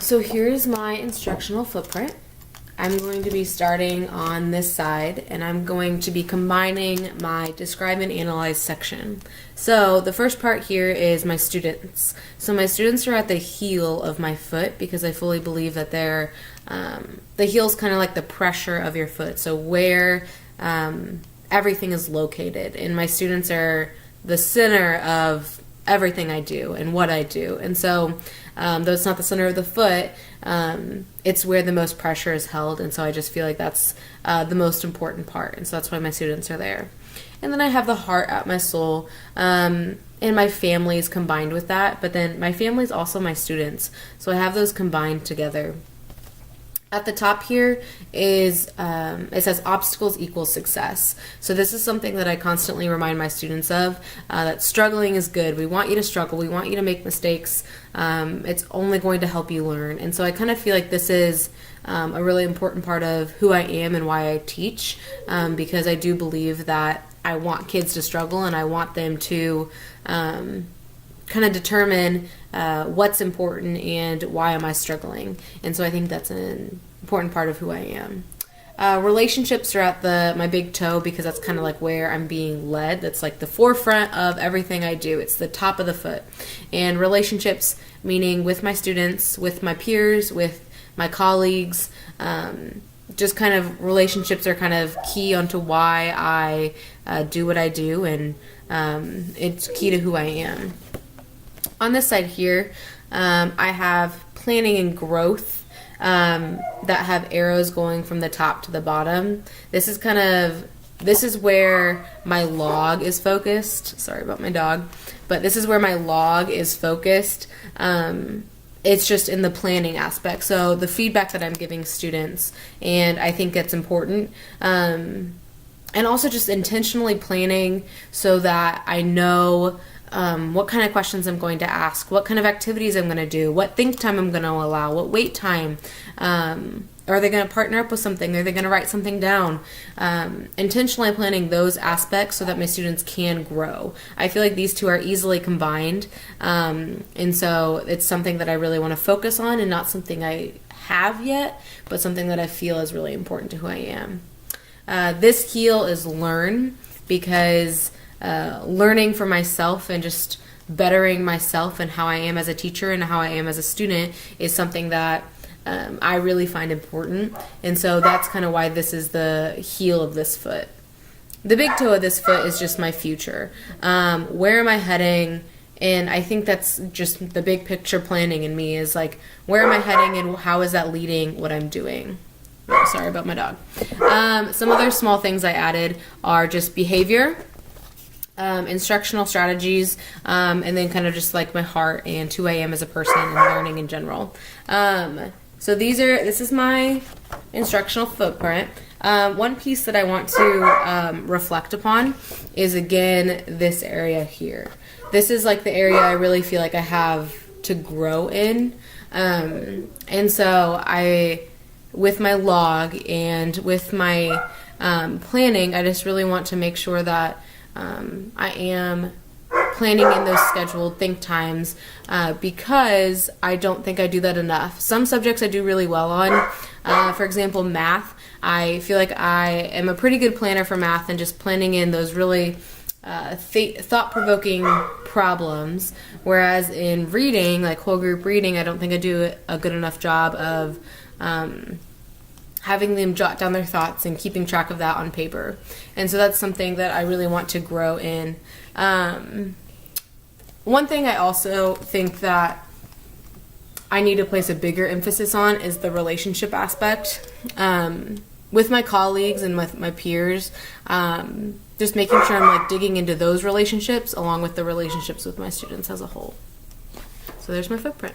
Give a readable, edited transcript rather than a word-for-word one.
So here's my instructional footprint. I'm going to be starting on this side, and I'm going to be combining my describe and analyze section. So the first part here is my students. So my students are at the heel of my foot because I fully believe that they're, the heel is kind of like the pressure of your foot. So where everything is located, and my students are the center of everything I do and what I do. And so though it's not the center of the foot, it's where the most pressure is held, and so I just feel like that's the most important part, and so that's why my students are there. And then I have the heart at my soul, and my family is combined with that, but then my family is also my students, so I have those combined together. At the top here is, it says obstacles equal success. So this is something that I constantly remind my students of, that struggling is good. We want you to struggle. We want you to make mistakes. It's only going to help you learn. And so I kind of feel like this is a really important part of who I am and why I teach, because I do believe that I want kids to struggle, and I want them to kind of determine what's important and why am I struggling. And so I think that's an important part of who I am. Relationships are at my big toe because that's kind of like where I'm being led. That's like the forefront of everything I do. It's the top of the foot. And relationships, meaning with my students, with my peers, with my colleagues, just kind of relationships are kind of key onto why I do what I do, and it's key to who I am. On this side here, I have planning and growth that have arrows going from the top to the bottom. This is where my log is focused. Sorry about my dog, but this is where my log is focused. It's just in the planning aspect. So the feedback that I'm giving students, and I think that's important. And also just intentionally planning so that I know what kind of questions I'm going to ask, what kind of activities I'm going to do, what think time I'm going to allow, what wait time. Are they going to partner up with something? Are they going to write something down? Intentionally planning those aspects so that my students can grow. I feel like these two are easily combined, and so it's something that I really want to focus on, and not something I have yet, but something that I feel is really important to who I am. This heel is learn, because learning for myself and just bettering myself and how I am as a teacher and how I am as a student is something that I really find important, and so that's kind of why this is the heel of this foot. The big toe of this foot is just my future. Where am I heading? And I think that's just the big picture planning in me, is like, where am I heading and how is that leading what I'm doing? Oh, sorry about my dog. Some other small things I added are just behavior, instructional strategies, and then kind of just like my heart and who I am as a person and learning in general. So this is my instructional footprint. One piece that I want to reflect upon is, again, this area here. This is like the area I really feel like I have to grow in. And so with my log and with my planning, I just really want to make sure that I am planning in those scheduled think times, because I don't think I do that enough. Some subjects I do really well on. For example, math. I feel like I am a pretty good planner for math, and just planning in those really thought-provoking problems. Whereas in reading, like whole group reading, I don't think I do a good enough job of having them jot down their thoughts and keeping track of that on paper. And so that's something that I really want to grow in. One thing I also think that I need to place a bigger emphasis on is the relationship aspect. With my colleagues and with my peers, just making sure I'm like digging into those relationships along with the relationships with my students as a whole. So there's my footprint.